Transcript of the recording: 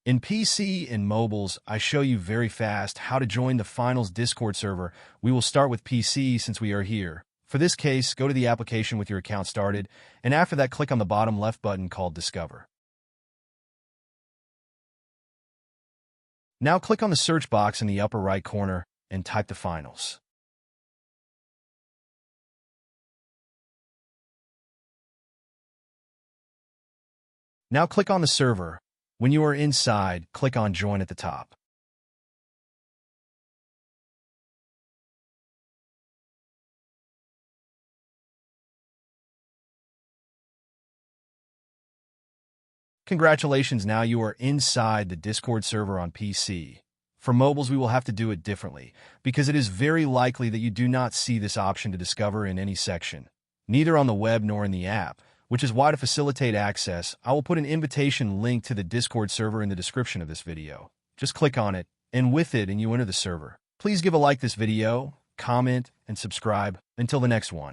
In PC and mobiles, I show you very fast how to join the Finals Discord server. We will start with PC since we are here. For this case, go to the application with your account started, and after that, click on the bottom left button called Discover. Now click on the search box in the upper right corner and type the Finals. Now click on the server. When you are inside, click on Join at the top. Congratulations, now you are inside the Discord server on PC. For mobiles, we will have to do it differently, because it is very likely that you do not see this option to discover in any section, neither on the web nor in the app, which is why to facilitate access, I will put an invitation link to the Discord server in the description of this video. Just click on it, and with it, you enter the server. Please give a like this video, comment, and subscribe. Until the next one.